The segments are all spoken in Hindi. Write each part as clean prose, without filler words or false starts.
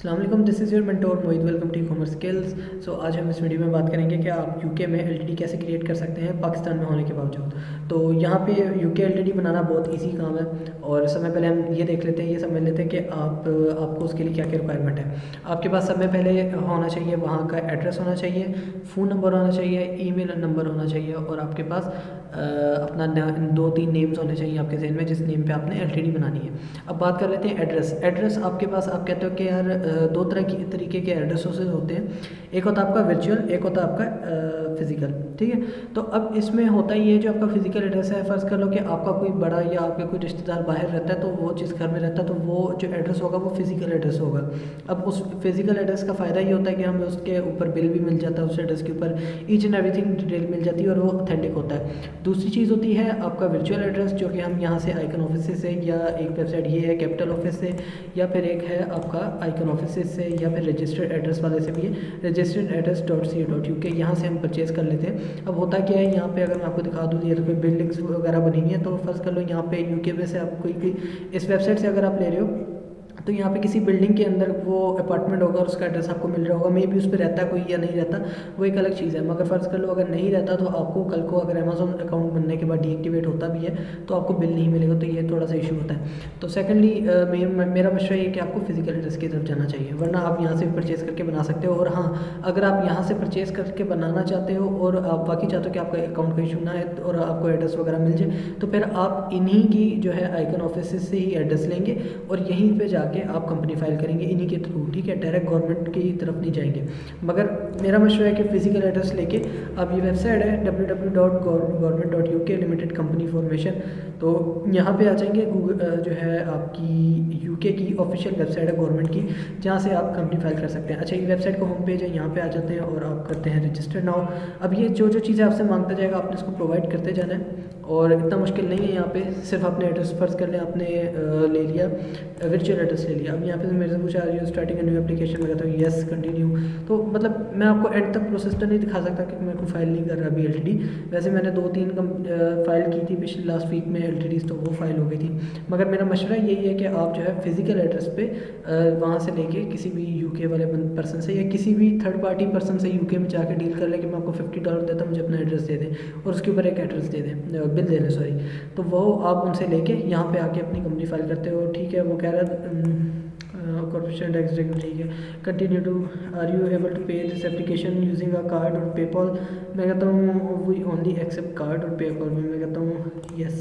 अस्सलाम वालेकुम, this is your mentor Mohit. Welcome to commerce skills. So आज हम इस वीडियो में बात करेंगे कि आप यूके में एलटीडी कैसे क्रिएट कर सकते हैं पाकिस्तान में होने के बावजूद। तो यहाँ पे यूके एलटीडी बनाना बहुत इजी काम है। और सबसे पहले हम ये देख लेते हैं, ये समझ लेते हैं कि आपको उसके लिए क्या क्या रिक्वायरमेंट है। आपके पास सबसे पहले होना चाहिए वहाँ का एड्रेस होना चाहिए, फ़ोन नंबर होना चाहिए, ईमेल नंबर होना चाहिए, और आपके पास अपना 2-3 नेम्स होने चाहिए आपके ज़हन में जिस नेम पे आपने एलटीडी बनानी है। अब बात कर लेते हैं एड्रेस आपके पास। आप कहते हो कि यार दो तरीके के एड्रेस सोर्सेज होते हैं, एक होता है आपका वर्चुअल, एक होता है आपका फिज़िकल। ठीक है, तो अब इसमें होता ही है जो आपका फिज़िकल एड्रेस है, फ़र्ज़ कर लो कि आपका कोई बड़ा या आपके कोई रिश्तेदार बाहर रहता है, तो वो जिस घर में रहता है तो वो जो एड्रेस होगा वो फिज़िकल एड्रेस होगा। अब उस फिज़िकल एड्रेस का फ़ायदा ये होता है कि हमें उसके ऊपर बिल भी मिल जाता है, उस एड्रेस के ऊपर ईच एंड एवरीथिंग डिटेल मिल जाती है और वो ऑथेंटिक होता है। दूसरी चीज़ होती है आपका वर्चुअल एड्रेस, जो कि हम यहाँ से आइकन ऑफिस से, या एक वेबसाइट ये है कैपिटल ऑफिस से, या फिर एक है आपका आइकन ऑफिस से, या फिर रजिस्टर्ड एड्रेस वाले से भी है, रजिस्टर्ड address.co.uk, यहाँ से हम परचेज़ कर लेते हैं। अब होता क्या है यहाँ पे, अगर मैं आपको दिखा दूँ, ये तो कोई बिल्डिंग्स वगैरह बनी हुई है, तो फर्स्ट कर लो यहाँ पे यूके में से आप कोई इस वेबसाइट से अगर आप ले रहे हो तो यहाँ पे किसी बिल्डिंग के अंदर वो अपार्टमेंट होगा और उसका एड्रेस आपको मिल रहा होगा। मे भी उस पर रहता है कोई या नहीं रहता, वो एक अलग चीज़ है। मगर फ़र्ज़ कर लो अगर नहीं रहता तो आपको कल को अगर अमेज़ॉन अकाउंट बनने के बाद डीएक्टिवेट होता भी है तो आपको बिल नहीं मिलेगा, तो ये थोड़ा सा इशू होता है। तो सेकेंडली मेरा मशवरा ये कि आपको फिजिकल एड्रेस की तरफ जाना चाहिए, वरना आप यहाँ से भी परचेज़ करके बना सकते हो। और हाँ, अगर आप यहाँ से परचेज़ करके बनाना चाहते हो और आप वाकई चाहते हो कि आपका अकाउंट का इशू ना है और आपको एड्रेस वगैरह मिल जाए, तो फिर आप इन्हीं की जो है आइकन ऑफिस से ही एड्रेस लेंगे और यहीं पर जाके आप कंपनी फाइल करेंगे इन्हीं के थ्रू। ठीक है, डायरेक्ट गवर्नमेंट की तरफ नहीं जाएंगे। मगर मेरा मशवरा है कि फ़िज़िकल एड्रेस लेके आप, ये वेबसाइट है www.government.uk लिमिटेड कंपनी फॉर्मेशन, तो यहाँ पे आ जाएंगे। गूगल जो है आपकी यूके की ऑफिशियल वेबसाइट है गवर्नमेंट की, जहाँ से आप कंपनी फाइल कर सकते हैं। अच्छा, ये वेबसाइट का होम पेज है, यहाँ पे आ जाते हैं और आप करते हैं रजिस्टर नाउ। अब ये जो चीज़ें आपसे मांगता जाएगा आपने इसको प्रोवाइड करते जाना है, और इतना मुश्किल नहीं है। यहाँ पे सिर्फ आपने एड्रेस फर्ज कर लिया, आपने ले लिया वर्चुअल एड्रेस ले लिया। अब यहाँ पे मेरे से पूछा यू स्टार्टिंग न्यू एप्लीकेशन, मैं कहता हूँ येस कंटिन्यू। तो मतलब मैं आपको एंड तक प्रोसेस तो नहीं दिखा सकता क्योंकि मेरे को फाइल नहीं कर रहा अभी एलटीडी। वैसे मैंने 2-3 फाइल की थी पिछले लास्ट वीक में एलटीडीज़, तो वो फाइल हो गई थी। मगर मेरा मशवरा यही है कि आप जो है फिज़िकल एड्रेस पे वहाँ से लेके किसी भी यूके वाले पर्सन से या किसी भी थर्ड पार्टी पर्सन से यूके में जाकर डील कर ले कि मैं आपको $50 देता हूँ, मुझे अपना एड्रेस दे दें और उसके ऊपर एक एड्रेस दे दें, बिल दे दें सॉरी। तो वो आप उनसे लेके यहाँ पे आके अपनी कंपनी फाइल करते हो। ठीक है, वो कह रहा है कॉर्पोरेशन टैक्स, ठीक है, continue to, are you able to pay this application using a card और पेपॉल। मैं कहता हूँ वी ओनली एक्सेप्ट कार्ड और पेपॉल में मैं कहता हूँ यस।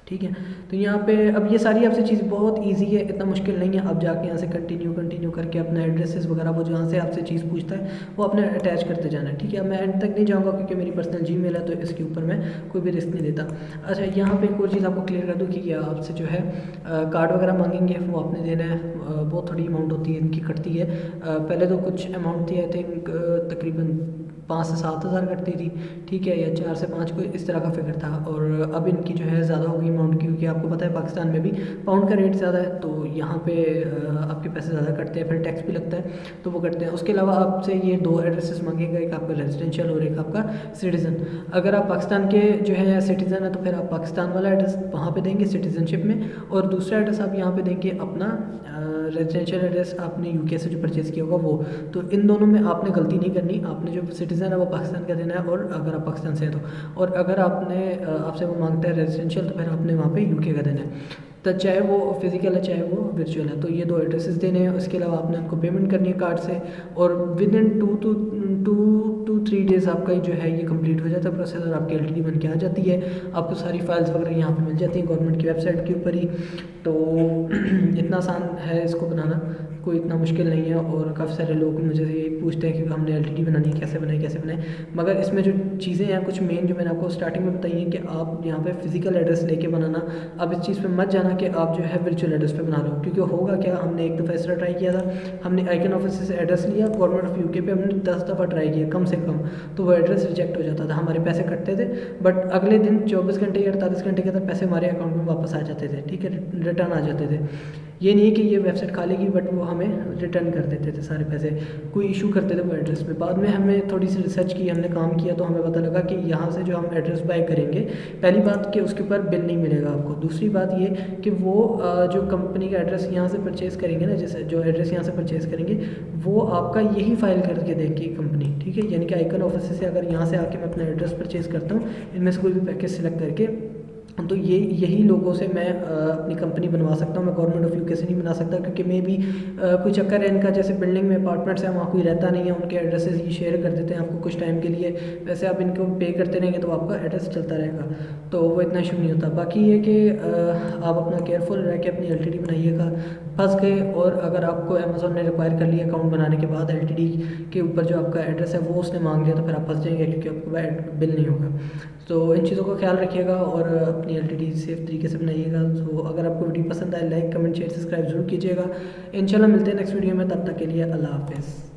ठीक है, तो यहाँ पे अब ये सारी आपसे चीज़ बहुत इजी है, इतना मुश्किल नहीं है। आप जाके यहाँ से कंटिन्यू करके अपना एड्रेसेस वगैरह वो जहाँ से आपसे चीज़ पूछता है वो अपने अटैच करते जाना है। ठीक है, मैं एंड तक नहीं जाऊँगा क्योंकि मेरी पर्सनल जीमेल है, तो इसके ऊपर मैं कोई भी रिस्क नहीं देता। अच्छा, यहाँ पे एक और चीज़ आपको क्लियर कर दूँ कि आपसे जो है कार्ड वगैरह मांगेंगे, वो आपने देना है। बहुत थोड़ी अमाउंट होती है इनकी, कटती है। पहले तो कुछ अमाउंट थी, आई थिंक तकरीबन 5 से 7 हज़ार कटती थी। ठीक है, या 4 से 5 कोई इस तरह का फिगर था। और अब इनकी जो है ज़्यादा हो गई अमाउंट, क्योंकि आपको पता है पाकिस्तान में भी पाउंड का रेट ज़्यादा है, तो यहाँ पे आपके पैसे ज़्यादा कटते हैं, फिर टैक्स भी लगता है तो वो कटते हैं। उसके अलावा आपसे ये 2 एड्रेसेस मांगेगा, एक आपका रेजिडेंशियल और एक आपका सिटीज़न। अगर आप पाकिस्तान के जो है सिटीज़न है तो फिर आप पाकिस्तान वाला एड्रेस वहाँ पे देंगे सिटीज़नशिप में, और दूसरा एड्रेस आप यहाँ पे देंगे अपना रेजिडेंशियल एड्रेस आपने यूके से जो परचेज़ किया होगा वो। तो इन दोनों में आपने गलती नहीं करनी, आपने जो सिटीज़न है वो पाकिस्तान का देना है, और अगर आप पाकिस्तान से हैं तो। और अगर आपसे वो मांगता है रेजिडेंशियल तो फिर आपने वहाँ पे यूके का देना है, तो चाहे वो फिज़िकल है चाहे वो वर्चुअल है। तो ये 2 एड्रेसेस देने हैं। उसके अलावा आपने उनको पेमेंट करनी है कार्ड से, और विद इन 2 to 3 डेज़ आपका जो है ये कंप्लीट हो जाता है प्रोसेस, और आपकी एलटीडी बन के आ जाती है। आपको सारी फाइल्स वगैरह यहाँ पे मिल जाती हैं गवर्नमेंट की वेबसाइट के ऊपर ही। तो इतना आसान है इसको बनाना, कोई इतना मुश्किल नहीं है। और काफ़ी सारे लोग मुझे ये पूछते हैं कि हमने एलटीडी बनानी है, कैसे बनाए। मगर इसमें जो चीज़ें हैं कुछ मेन जो मैंने आपको स्टार्टिंग में बताई है कि आप यहाँ पे फिज़िकल एड्रेस लेके बनाना। अब इस चीज़ पे मत जाना कि आप जो है वर्चुअल एड्रेस पे बना रहे हो, क्योंकि होगा क्या, हमने एक दफ़ा इस तरह ट्राई किया था। हमने आइकन ऑफिस से एड्रेस लिया, गवर्नमेंट ऑफ यूके पे हमने 10 दफ़ा ट्राई किया, कम से कम, तो वो एड्रेस रिजेक्ट हो जाता था, हमारे पैसे कटते थे, बट अगले दिन 24 घंटे या 48 घंटे के अंदर पैसे हमारे अकाउंट में वापस आ जाते थे, ठीक है, रिटर्न आ जाते थे। ये नहीं है कि ये वेबसाइट खा लेगी, बट वो हमें रिटर्न कर देते थे सारे पैसे, कोई इशू करते थे वो एड्रेस पे। बाद में हमने थोड़ी सी रिसर्च की, हमने काम किया, तो हमें पता लगा कि यहाँ से जो हम एड्रेस बाय करेंगे, पहली बात कि उसके ऊपर बिल नहीं मिलेगा आपको, दूसरी बात ये कि वो जो कंपनी का एड्रेस यहाँ से परचेज़ करेंगे ना, जैसे जो एड्रेस यहाँ से परचेज़ करेंगे वो आपका यही फाइल करके देगी कंपनी, ठीक है। यानी कि आइकन ऑफिस से अगर यहाँ से आके मैं अपना एड्रेस परचेज़ करता हूँ, इनमें से कोई भी पैकेज सिलेक्ट करके, तो ये यही लोगों से मैं अपनी कंपनी बनवा सकता हूँ। मैं गवर्नमेंट ऑफ यूके से नहीं बना सकता, क्योंकि मे भी कोई चक्कर है इनका, जैसे बिल्डिंग में अपार्टमेंट्स हैं, वहाँ कोई रहता नहीं है, उनके एड्रेसेस ये शेयर कर देते हैं आपको कुछ टाइम के लिए, वैसे आप इनको पे करते रहेंगे तो आपका एड्रेस चलता रहेगा, तो वो इतना इशू नहीं होता। बाकी ये कि आप अपना केयरफुल रह के अपनी एलटीडी बनाइएगा। फंस गए और अगर आपको अमेज़ोन ने रिक्वायर कर लिया अकाउंट बनाने के बाद एलटीडी के ऊपर जो आपका एड्रेस है वो उसने मांग लिया, तो फिर आप फंस जाएंगे, क्योंकि आपको बिल नहीं होगा। तो इन चीज़ों का ख्याल रखिएगा और अपनी एलटीडी सेफ तरीके से बनाइएगा। तो अगर आपको वीडियो पसंद आए, लाइक कमेंट शेयर सब्सक्राइब जरूर कीजिएगा। इंशाल्लाह मिलते हैं नेक्स्ट वीडियो में, तब तक के लिए अल्लाह हाफिज़।